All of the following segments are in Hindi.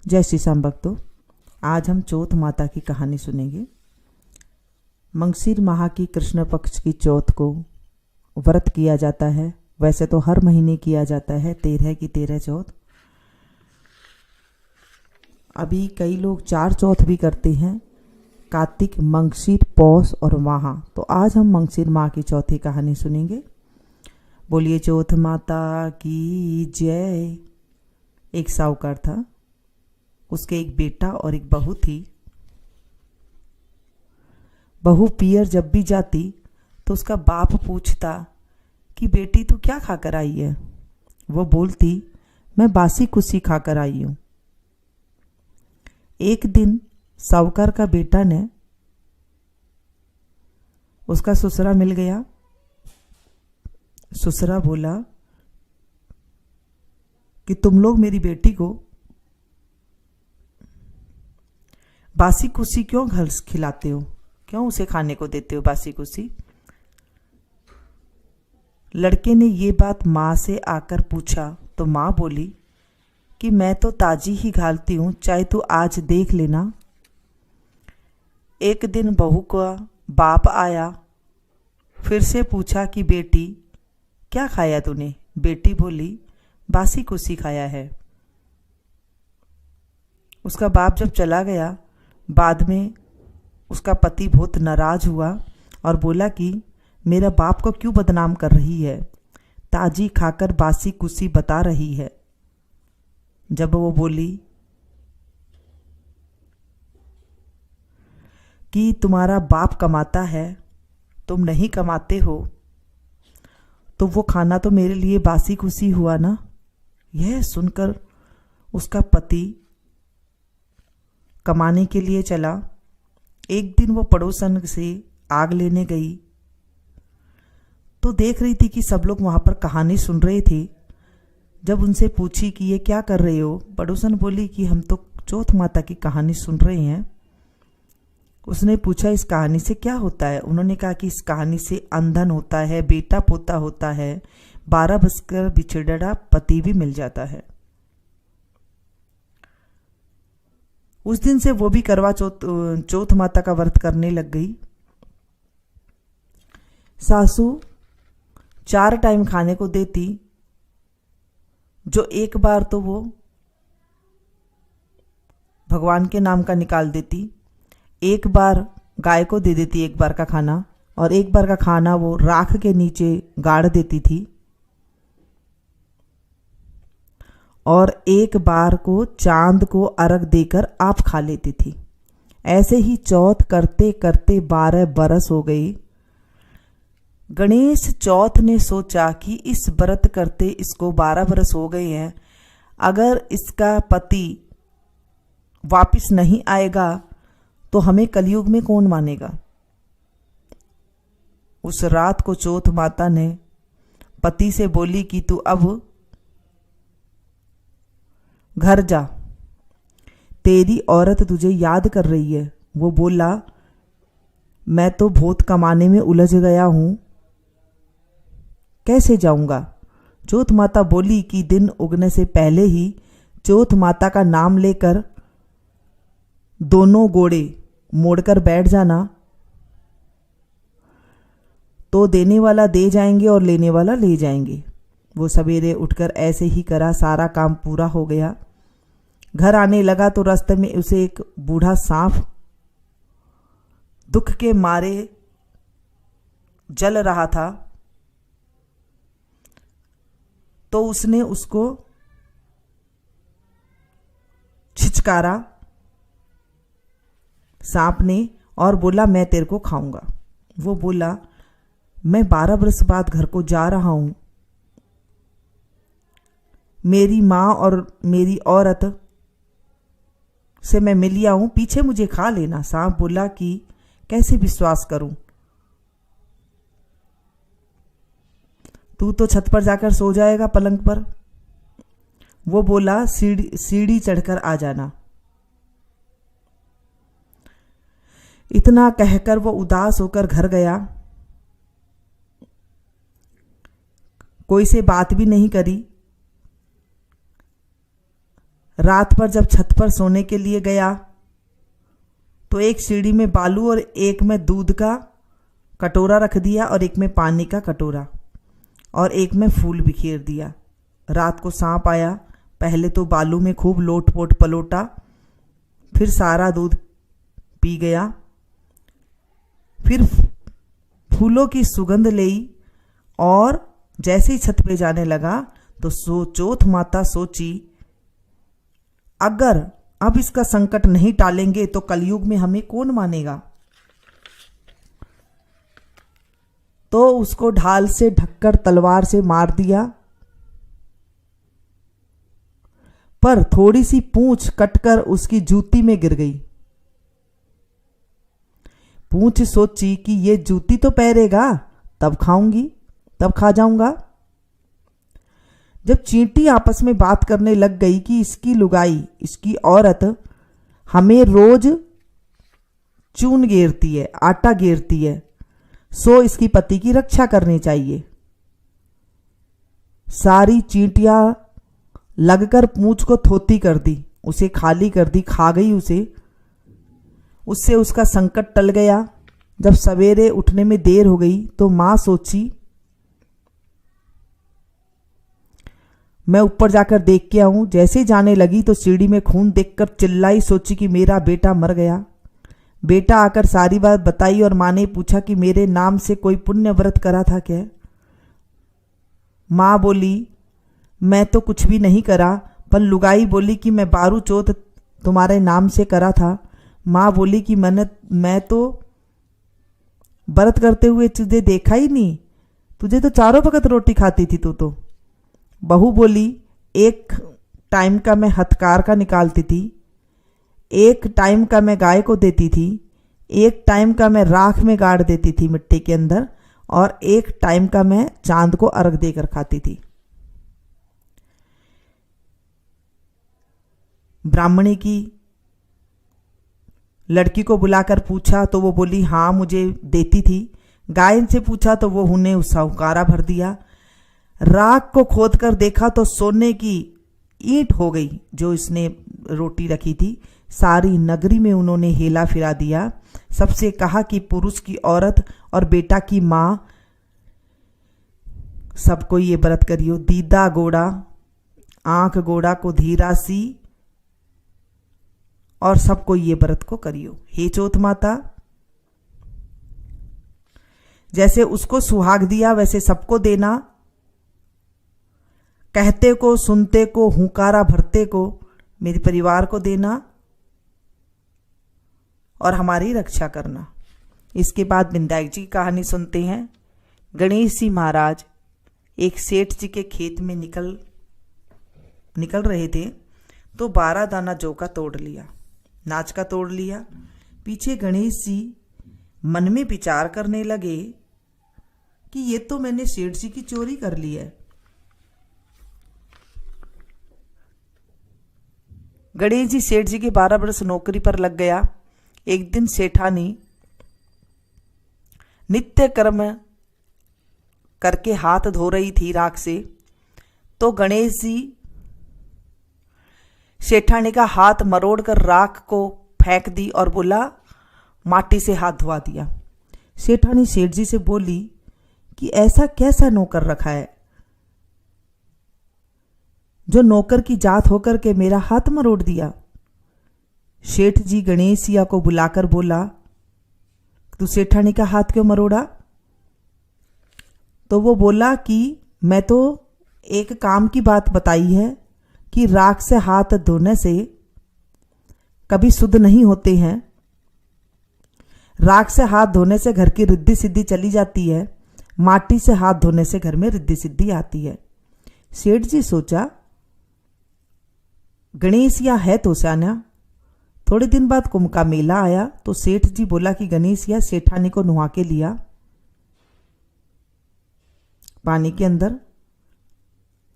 जय श्री श्याम भक्तों, आज हम चौथ माता की कहानी सुनेंगे। मंगशीर माह की कृष्ण पक्ष की चौथ को व्रत किया जाता है। वैसे तो हर महीने किया जाता है 13 की 13 चौथ। अभी कई लोग 4 चौथ भी करते हैं, कार्तिक, मंगशीर, पौष और माह। तो आज हम मंगशीर माह की चौथी कहानी सुनेंगे। बोलिए चौथ माता की जय। एक साहूकार था, उसके एक बेटा और एक बहू थी। बहू पियर जब भी जाती तो उसका बाप पूछता कि बेटी तू क्या खाकर आई है। वो बोलती, मैं बासी कुसी खाकर आई हूं। एक दिन साहूकार का बेटा ने उसका ससुरा मिल गया। ससुरा बोला कि तुम लोग मेरी बेटी को बासी कुसी क्यों घर खिलाते हो, क्यों उसे खाने को देते हो बासी कुसी। लड़के ने ये बात माँ से आकर पूछा तो माँ बोली कि मैं तो ताजी ही घालती हूँ, चाहे तू आज देख लेना। एक दिन बहू का बाप आया, फिर से पूछा कि बेटी क्या खाया तूने। बेटी बोली बासी कुसी खाया है। उसका बाप जब चला गया, बाद में उसका पति बहुत नाराज हुआ और बोला कि मेरा बाप को क्यों बदनाम कर रही है, ताजी खाकर बासी कुसी बता रही है। जब वो बोली कि तुम्हारा बाप कमाता है, तुम नहीं कमाते हो, तो वो खाना तो मेरे लिए बासी कुसी हुआ ना। यह सुनकर उसका पति कमाने के लिए चला। एक दिन वो पड़ोसन से आग लेने गई तो देख रही थी कि सब लोग वहां पर कहानी सुन रहे थे। जब उनसे पूछी कि ये क्या कर रहे हो, पड़ोसन बोली कि हम तो चौथ माता की कहानी सुन रहे हैं। उसने पूछा इस कहानी से क्या होता है। उन्होंने कहा कि इस कहानी से अंधन होता है, बेटा पोता होता है, 12 बजकर बिछड़ा पति भी मिल जाता है। उस दिन से वो भी करवा चौथ माता का व्रत करने लग गई। सासू 4 टाइम खाने को देती, जो एक बार तो वो भगवान के नाम का निकाल देती, एक बार गाय को दे देती एक बार का खाना, और एक बार का खाना वो राख के नीचे गाड़ देती थी, और एक बार को चांद को अर्घ देकर आप खा लेती थी। ऐसे ही चौथ करते करते 12 बरस हो गई। गणेश चौथ ने सोचा कि इस व्रत करते इसको 12 बरस हो गए हैं, अगर इसका पति वापिस नहीं आएगा तो हमें कलयुग में कौन मानेगा। उस रात को चौथ माता ने पति से बोली कि तू अब घर जा, तेरी औरत तुझे याद कर रही है। वो बोला मैं तो बहुत कमाने में उलझ गया हूं, कैसे जाऊंगा। चौथ माता बोली कि दिन उगने से पहले ही चौथ माता का नाम लेकर दोनों घोड़े मोड़कर बैठ जाना, तो देने वाला दे जाएंगे और लेने वाला ले जाएंगे। वो सवेरे उठकर ऐसे ही करा, सारा काम पूरा हो गया। घर आने लगा तो रास्ते में उसे एक बूढ़ा सांप दुख के मारे जल रहा था। तो उसने उसको छिचकारा सांप ने और बोला मैं तेरे को खाऊंगा। वो बोला मैं 12 बरस बाद घर को जा रहा हूं, मेरी माँ और मेरी औरत से मैं मिलिया हूं, पीछे मुझे खा लेना। सांप बोला कि कैसे विश्वास करूं, तू तो छत पर जाकर सो जाएगा पलंग पर। वो बोला सीढ़ी चढ़कर आ जाना। इतना कहकर वो उदास होकर घर गया, कोई से बात भी नहीं करी। रात पर जब छत पर सोने के लिए गया तो एक सीढ़ी में बालू और एक में दूध का कटोरा रख दिया और एक में पानी का कटोरा और एक में फूल बिखेर दिया। रात को सांप आया, पहले तो बालू में खूब लोट पोट पलोटा, फिर सारा दूध पी गया, फिर फूलों की सुगंध ली और जैसे ही छत पे जाने लगा तो चौथ माता सोची, अगर अब इसका संकट नहीं टालेंगे तो कलयुग में हमें कौन मानेगा। तो उसको ढाल से ढककर तलवार से मार दिया, पर थोड़ी सी पूंछ कटकर उसकी जूती में गिर गई। पूंछ सोची कि ये जूती तो पहरेगा तब खाऊंगी, तब खा जाऊंगा। जब चींटी आपस में बात करने लग गई कि इसकी लुगाई, इसकी औरत हमें रोज चून गेरती है, आटा गेरती है, सो इसकी पति की रक्षा करनी चाहिए। सारी चींटियां लगकर पूंछ को थोती कर दी, उसे खाली कर दी, खा गई उसे। उससे उसका संकट टल गया। जब सवेरे उठने में देर हो गई तो मां सोची, मैं ऊपर जाकर देख के आऊं। जैसे जाने लगी तो सीढ़ी में खून देखकर चिल्लाई, सोची कि मेरा बेटा मर गया। बेटा आकर सारी बात बताई और मां ने पूछा कि मेरे नाम से कोई पुण्य व्रत करा था क्या। मां बोली, मैं तो कुछ भी नहीं करा, पर लुगाई बोली कि मैं बारू चौथ तुम्हारे नाम से करा था। मां बोली कि मैं तो व्रत करते हुए तुझे देखा ही नहीं, तुझे तो चारों वक्त रोटी खाती थी तू तो। बहू बोली, एक टाइम का मैं हथकार का निकालती थी, एक टाइम का मैं गाय को देती थी, एक टाइम का मैं राख में गाड़ देती थी मिट्टी के अंदर, और एक टाइम का मैं चांद को अर्घ देकर खाती थी। ब्राह्मणी की लड़की को बुलाकर पूछा तो वो बोली, हाँ मुझे देती थी। गाय से पूछा तो वो उन्हें साहूकारा भर दिया। राख को खोद कर देखा तो सोने की ईंट हो गई जो इसने रोटी रखी थी। सारी नगरी में उन्होंने हेला फिरा दिया। सबसे कहा कि पुरुष की औरत और बेटा की मां सबको ये व्रत करियो। दीदा गोड़ा आंख गोड़ा को धीरा सी, और सबको ये व्रत को करियो। हे चौथ माता, जैसे उसको सुहाग दिया वैसे सबको देना। कहते को, सुनते को, हुंकारा भरते को मेरे परिवार को देना और हमारी रक्षा करना। इसके बाद विंदायक जी की कहानी सुनते हैं। गणेश जी महाराज एक सेठ जी के खेत में निकल रहे थे तो 12 दाना जौ का तोड़ लिया, नाच का तोड़ लिया। पीछे गणेश जी मन में विचार करने लगे कि ये तो मैंने सेठ जी की चोरी कर ली है। गणेश जी सेठ जी के 12 वर्ष नौकरी पर लग गया। एक दिन सेठानी नित्य कर्म करके हाथ धो रही थी राख से, तो गणेश जी सेठानी का हाथ मरोड़कर राख को फेंक दी और बोला, माटी से हाथ धोवा दिया। सेठानी सेठ जी से बोली कि ऐसा कैसा नौकर रखा है जो नौकर की जात होकर के मेरा हाथ मरोड़ दिया। सेठ जी गणेशिया को बुलाकर बोला, तू सेठानी का हाथ क्यों मरोड़ा? तो वो बोला कि मैं तो एक काम की बात बताई है कि राख से हाथ धोने से कभी शुद्ध नहीं होते हैं। राख से हाथ धोने से घर की रिद्धि सिद्धि चली जाती है, माटी से हाथ धोने से घर में रिद्धि सिद्धि आती है। सेठ जी सोचा, गणेशिया है तो स्याना। थोड़े दिन बाद कुंभ का मेला आया तो सेठ जी बोला कि गणेशिया सेठानी को नुहा के लिया पानी के अंदर।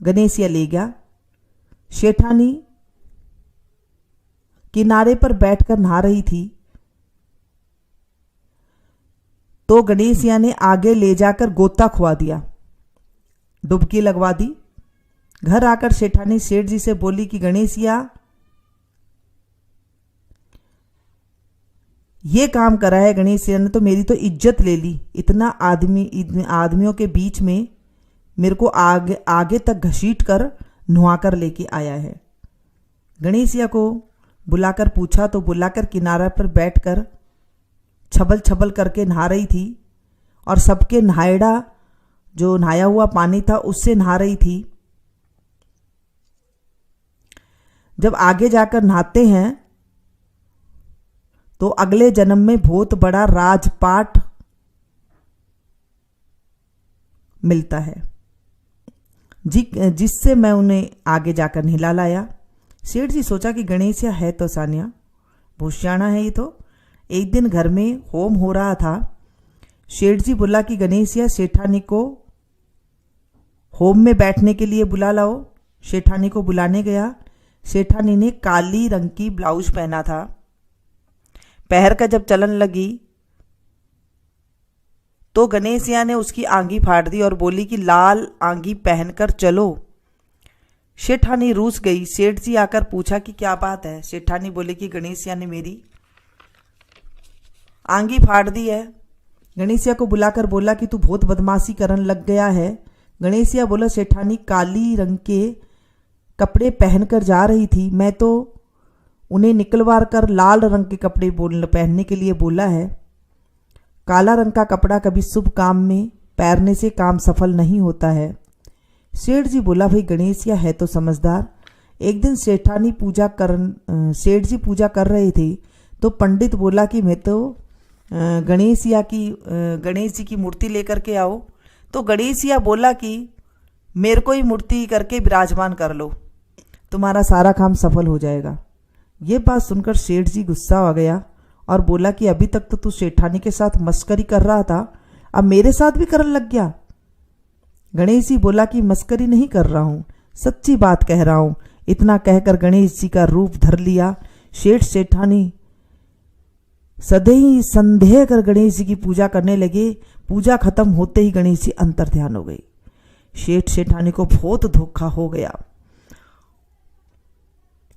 गणेशिया ले गया। सेठानी किनारे पर बैठकर नहा रही थी तो गणेशिया ने आगे ले जाकर गोता खुआ दिया, डुबकी लगवा दी। घर आकर सेठानी सेठ जी से बोली कि गणेशिया ये काम करा है गणेश ने तो मेरी तो इज्जत ले ली। इतना आदमियों के बीच में मेरे को आगे तक घसीट कर नुहाकर लेके आया है। गणेशिया को बुलाकर पूछा तो बुलाकर किनारा पर बैठकर छबल छबल करके नहा रही थी और सबके जो नहाया हुआ पानी था उससे नहा रही थी। जब आगे जाकर नहाते हैं तो अगले जन्म में बहुत बड़ा राजपाट मिलता है जिससे मैं उन्हें आगे जाकर नहला लाया। सेठ जी सोचा कि गणेशिया है तो सानिया भूषाना है ये तो। एक दिन घर में होम हो रहा था। सेठ जी बोला कि गणेशिया सेठानी को होम में बैठने के लिए बुला लाओ। सेठानी को बुलाने गया। सेठानी ने काली रंग की ब्लाउज पहना था। पैर का जब चलन लगी तो गणेशिया ने उसकी आंगी फाड़ दी और बोली कि लाल आंगी पहनकर चलो। सेठानी रूस गई। सेठ जी आकर पूछा कि क्या बात है। सेठानी बोले कि गणेशिया ने मेरी आंगी फाड़ दी है। गणेशिया को बुलाकर बोला कि तू बहुत बदमाशी करने लग गया है। गणेशिया बोला सेठानी काली रंग के कपड़े पहनकर जा रही थी, मैं तो उन्हें निकलवा कर लाल रंग के कपड़े पहनने के लिए बोला है। काला रंग का कपड़ा कभी शुभ काम में पहनने से काम सफल नहीं होता है। सेठ जी बोला भाई गणेशिया है तो समझदार। एक दिन सेठ जी पूजा कर रहे थे तो पंडित बोला कि मैं तो गणेश जी की मूर्ति लेकर के आओ। तो गणेशिया बोला कि मेरे को ही मूर्ति करके विराजमान कर लो, तुम्हारा सारा काम सफल हो जाएगा। ये बात सुनकर सेठ जी गुस्सा आ गया और बोला कि अभी तक तो तू सेठानी के साथ मस्करी कर रहा था, अब मेरे साथ भी करने लग गया। गणेश जी बोला कि मस्करी नहीं कर रहा हूँ, सच्ची बात कह रहा हूँ। इतना कहकर गणेश जी का रूप धर लिया। सेठानी सदैव संदेह कर गणेश जी की पूजा करने लगे। पूजा खत्म होते ही गणेश जी अंतर ध्यान हो गई। सेठानी को बहुत धोखा हो गया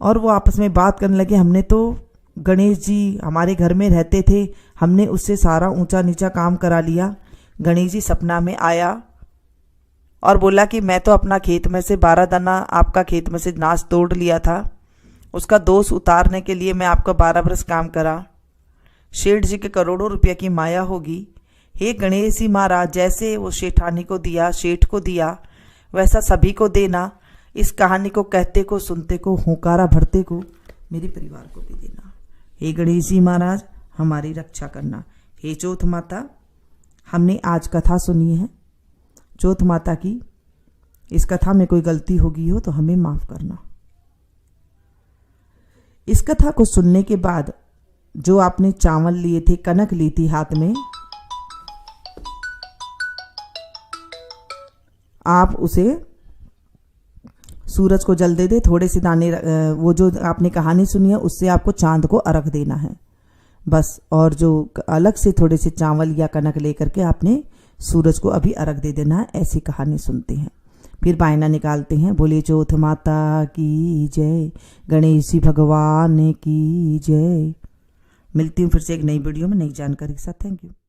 और वो आपस में बात करने लगे, हमने तो गणेश जी हमारे घर में रहते थे, हमने उससे सारा ऊंचा नीचा काम करा लिया। गणेश जी सपना में आया और बोला कि मैं तो अपना खेत में से 12 दाना आपका खेत में से नाश तोड़ लिया था, उसका दोष उतारने के लिए मैं आपका 12 बरस काम करा। सेठ जी के करोड़ों रुपया की माया होगी। हे गणेश जी महाराज, जैसे वो सेठानी को दिया, सेठ को दिया, वैसा सभी को देना। इस कहानी को कहते को, सुनते को, हुंकारा भरते को, मेरे परिवार को भी देना। हे गणेश जी महाराज, हमारी रक्षा करना। हे चौथ माता, हमने आज कथा सुनी है चौथ माता की। इस कथा में कोई गलती होगी हो तो हमें माफ करना। इस कथा को सुनने के बाद जो आपने चावल लिए थे, कनक ली थी हाथ में, आप उसे सूरज को जल दे दे। थोड़े से दाने, वो जो आपने कहानी सुनी है उससे आपको चांद को अर्घ देना है बस। और जो अलग से थोड़े से चावल या कनक लेकर के आपने सूरज को अभी अर्घ दे देना है। ऐसी कहानी सुनते हैं, फिर बायना निकालते हैं। बोले चौथ माता की जय, गणेश जी भगवान की जय। मिलती हूँ फिर से एक नई वीडियो में नई जानकारी के साथ। Thank you.